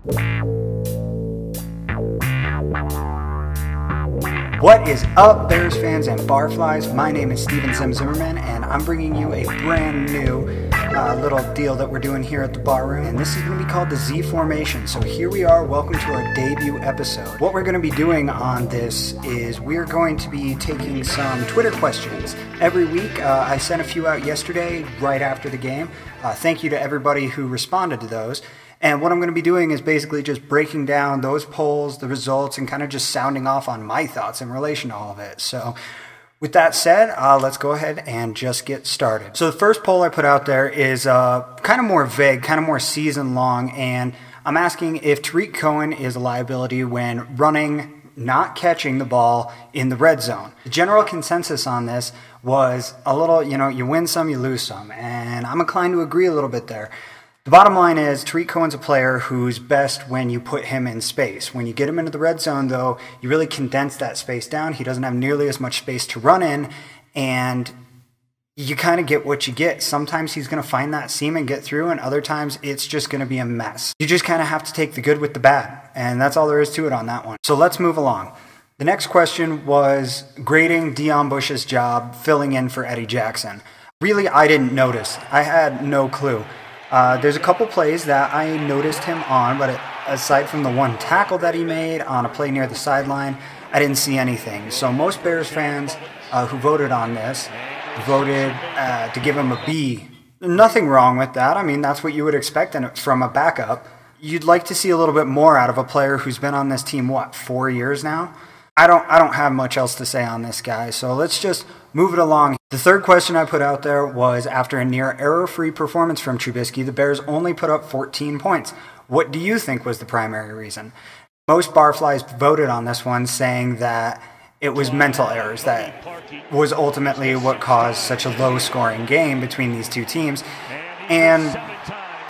What is up, Bears fans and barflies? My name is Steven Zimmerman, and I'm bringing you a brand new little deal that we're doing here at the bar room, and this is going to be called the Z Formation. So here we are. Welcome to our debut episode. What we're going to be doing on this is we're going to be taking some Twitter questions every week. I sent a few out yesterday right after the game. Thank you to everybody who responded to those. And what I'm going to be doing is basically just breaking down those polls, the results, and kind of just sounding off on my thoughts in relation to all of it. So with that said, let's go ahead and just get started. So the first poll I put out there is kind of more vague, kind of more season long, and I'm asking if Tarik Cohen is a liability when running, not catching the ball in the red zone. The general consensus on this was a little, you win some, you lose some, and I'm inclined to agree a little bit there. The bottom line is Tarik Cohen's a player who's best when you put him in space. When you get him into the red zone, though, you really condense that space down. He doesn't have nearly as much space to run in, and you kind of get what you get. Sometimes he's going to find that seam and get through, and other times it's just going to be a mess. You just kind of have to take the good with the bad, and that's all there is to it on that one. So let's move along. The next question was grading Deon Bush's job filling in for Eddie Jackson. Really, I didn't notice. I had no clue. There's a couple plays that I noticed him on, but aside from the one tackle that he made on a play near the sideline, I didn't see anything. So most Bears fans who voted on this voted to give him a B. Nothing wrong with that. I mean, that's what you would expect from a backup. You'd like to see a little bit more out of a player who's been on this team, 4 years now? I don't have much else to say on this guy, so let's just move it along. The third question I put out there was, after a near error-free performance from Trubisky, the Bears only put up 14 points. What do you think was the primary reason? Most barflies voted on this one, saying that it was mental errors that was ultimately what caused such a low-scoring game between these two teams. And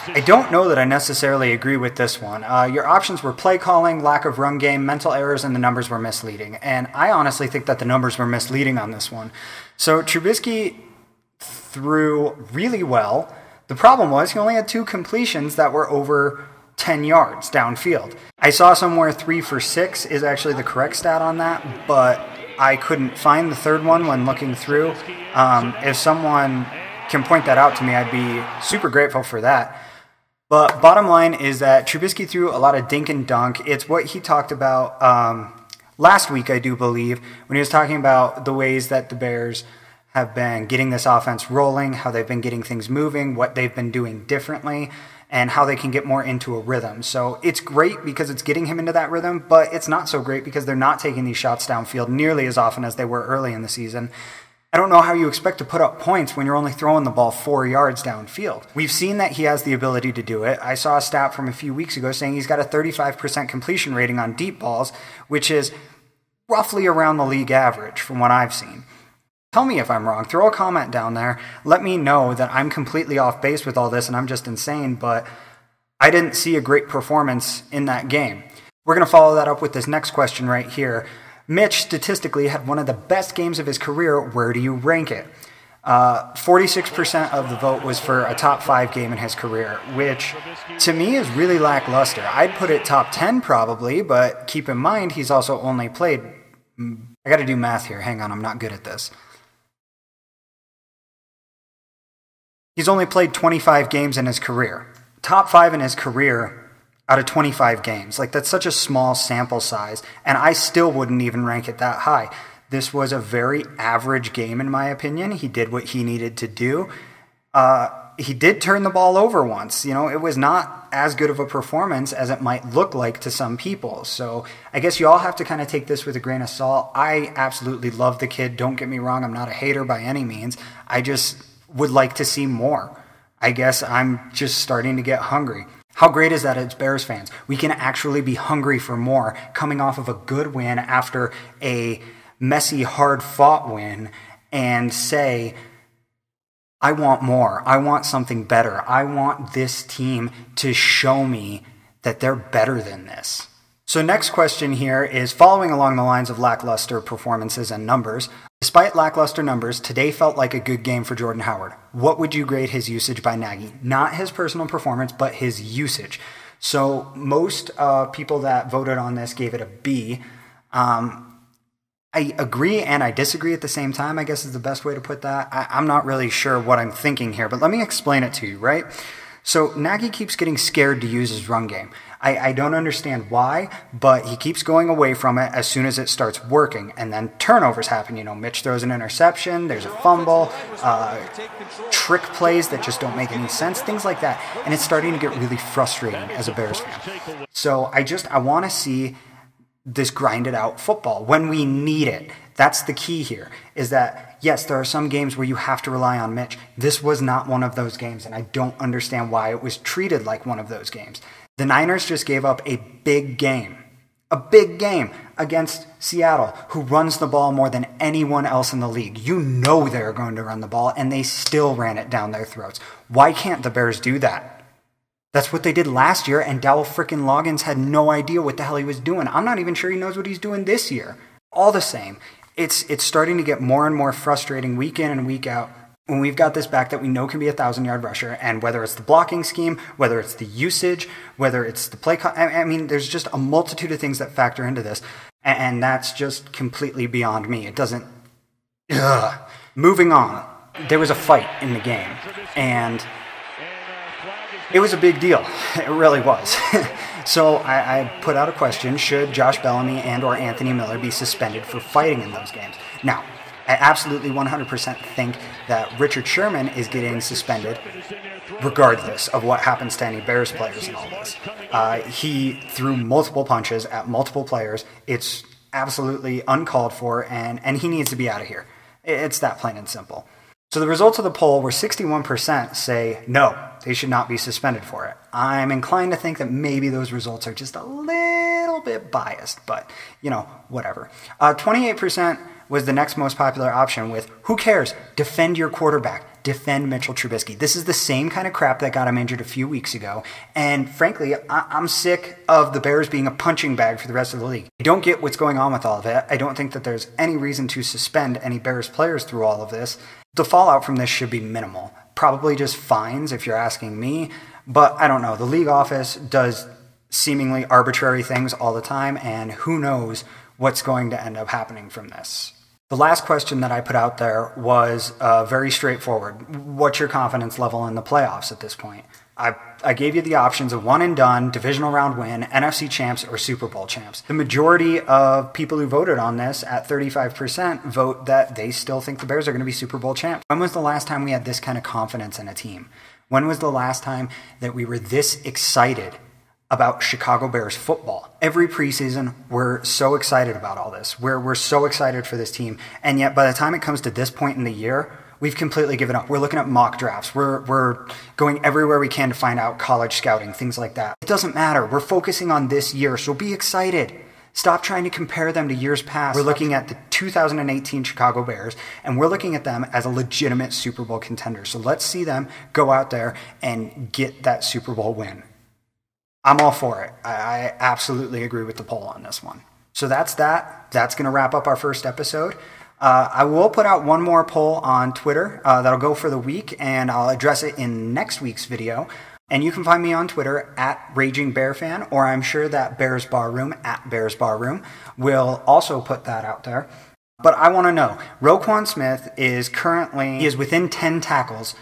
I don't know that I necessarily agree with this one. Your options were play calling, lack of run game, mental errors, and the numbers were misleading. And I honestly think that the numbers were misleading on this one. So Trubisky threw really well. The problem was he only had 2 completions that were over 10 yards downfield. I saw somewhere 3 for 6 is actually the correct stat on that, but I couldn't find the third one when looking through. If someone can point that out to me, I'd be super grateful for that. But bottom line is that Trubisky threw a lot of dink and dunk. It's what he talked about last week, I do believe, when he was talking about the ways that the Bears have been getting this offense rolling, how they've been getting things moving, what they've been doing differently, and how they can get more into a rhythm. So it's great because it's getting him into that rhythm, but it's not so great because they're not taking these shots downfield nearly as often as they were early in the season. I don't know how you expect to put up points when you're only throwing the ball 4 yards downfield. We've seen that he has the ability to do it. I saw a stat from a few weeks ago saying he's got a 35% completion rating on deep balls, which is roughly around the league average from what I've seen. Tell me if I'm wrong. Throw a comment down there. Let me know that I'm completely off base with all this and I'm just insane, but I didn't see a great performance in that game. We're going to follow that up with this next question right here. Mitch statistically had one of the best games of his career. Where do you rank it? 46% of the vote was for a top 5 game in his career, which to me is really lackluster. I'd put it top 10 probably, but keep in mind he's also only played... I got to do math here. Hang on, I'm not good at this. He's only played 25 games in his career. Top 5 in his career out of 25 games. That's such a small sample size, and I still wouldn't even rank it that high. This was a very average game, in my opinion. He did what he needed to do. He did turn the ball over once. It was not as good of a performance as it might look like to some people. So I guess you all have to kind of take this with a grain of salt. I absolutely love the kid. Don't get me wrong. I'm not a hater by any means. I just would like to see more. I guess I'm just starting to get hungry. How great is that as Bears fans? We can actually be hungry for more, coming off of a good win after a messy, hard-fought win, and say, I want more. I want something better. I want this team to show me that they're better than this. So next question here is following along the lines of lackluster performances and numbers. Despite lackluster numbers, today felt like a good game for Jordan Howard. What would you grade his usage by Nagy? Not his personal performance, but his usage. So most people that voted on this gave it a B. I agree and I disagree at the same time, I guess is the best way to put that. I'm not really sure what I'm thinking here, but let me explain it to you, right? So Nagy keeps getting scared to use his run game. I don't understand why, but he keeps going away from it as soon as it starts working, and then turnovers happen. You know, Mitch throws an interception, there's a fumble, trick plays that just don't make any sense, things like that, and it's starting to get really frustrating as a Bears fan. So I want to see this grinded out football when we need it. That's the key here, is that, yes, there are some games where you have to rely on Mitch. This was not one of those games, and I don't understand why it was treated like one of those games. The Niners just gave up a big game against Seattle, who runs the ball more than anyone else in the league. You know they're going to run the ball, and they still ran it down their throats. Why can't the Bears do that? That's what they did last year, and Dowell frickin' Loggins had no idea what the hell he was doing. I'm not even sure he knows what he's doing this year. All the same, it's starting to get more and more frustrating week in and week out when we've got this back that we know can be a 1,000-yard rusher, and whether it's the blocking scheme, whether it's the usage, whether it's the play I mean, there's just a multitude of things that factor into this, and that's just completely beyond me. It doesn't... Ugh. Moving on, there was a fight in the game, and it was a big deal. It really was. So I put out a question: should Josh Bellamy and or Anthony Miller be suspended for fighting in those games? Now, I absolutely 100% think that Richard Sherman is getting suspended regardless of what happens to any Bears players in all this. He threw multiple punches at multiple players. It's absolutely uncalled for, and he needs to be out of here. It's that plain and simple. So the results of the poll were 61% say no, they should not be suspended for it. I'm inclined to think that maybe those results are just a little bit biased, but, you know, whatever. 28% was the next most popular option with, who cares? Defend your quarterback. Defend Mitchell Trubisky. This is the same kind of crap that got him injured a few weeks ago. And frankly, I'm sick of the Bears being a punching bag for the rest of the league. I don't get what's going on with all of it. I don't think that there's any reason to suspend any Bears players through all of this. The fallout from this should be minimal. Probably just fines if you're asking me. But I don't know. The league office does seemingly arbitrary things all the time, and who knows what's going to end up happening from this. The last question that I put out there was very straightforward. What's your confidence level in the playoffs at this point? I gave you the options of one and done, divisional round win, NFC champs, or Super Bowl champs. The majority of people who voted on this at 35% vote that they still think the Bears are going to be Super Bowl champs. When was the last time we had this kind of confidence in a team? When was the last time that we were this excited about Chicago Bears football? Every preseason, we're so excited about all this. We're so excited for this team. And yet, by the time it comes to this point in the year, we've completely given up. We're looking at mock drafts. We're going everywhere we can to find out college scouting, things like that. It doesn't matter. We're focusing on this year, so be excited. Stop trying to compare them to years past. We're looking at the 2018 Chicago Bears, and we're looking at them as a legitimate Super Bowl contender. So let's see them go out there and get that Super Bowl win. I'm all for it. I absolutely agree with the poll on this one. So that's that. That's going to wrap up our first episode. I will put out one more poll on Twitter that'll go for the week, and I'll address it in next week's video. And you can find me on Twitter at RagingBearFan, or I'm sure that Bears Barroom at Bears Barroom will also put that out there. But I want to know, Roquan Smith is within 10 tackles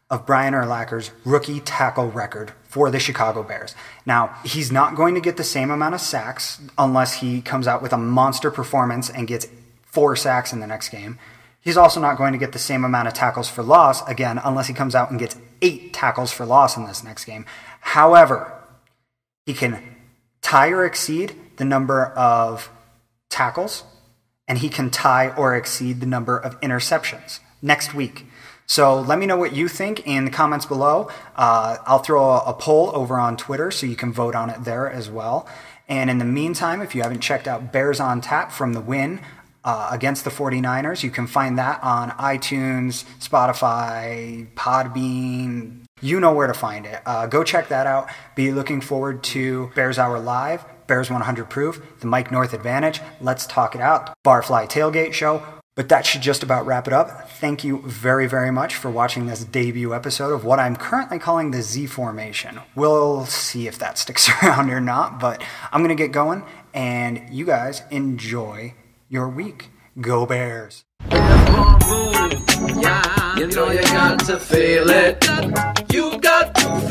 of Brian Urlacher's rookie tackle record for the Chicago Bears. Now, he's not going to get the same amount of sacks unless he comes out with a monster performance and gets 4 sacks in the next game. He's also not going to get the same amount of tackles for loss, again, unless he comes out and gets 8 tackles for loss in this next game. However, he can tie or exceed the number of tackles, and he can tie or exceed the number of interceptions next week. So let me know what you think in the comments below. I'll throw a poll over on Twitter so you can vote on it there as well. And in the meantime, if you haven't checked out Bears on Tap from the win against the 49ers, you can find that on iTunes, Spotify, Podbean. You know where to find it. Go check that out. Be looking forward to Bears Hour Live, Bears 100 Proof, the Mike North Advantage, Let's Talk It Out, Barfly Tailgate Show. But that should just about wrap it up. Thank you very, very much for watching this debut episode of what I'm currently calling the Z Formation. We'll see if that sticks around or not, but I'm going to get going, and you guys enjoy your week. Go Bears! Yeah, you know you got to feel it. You got to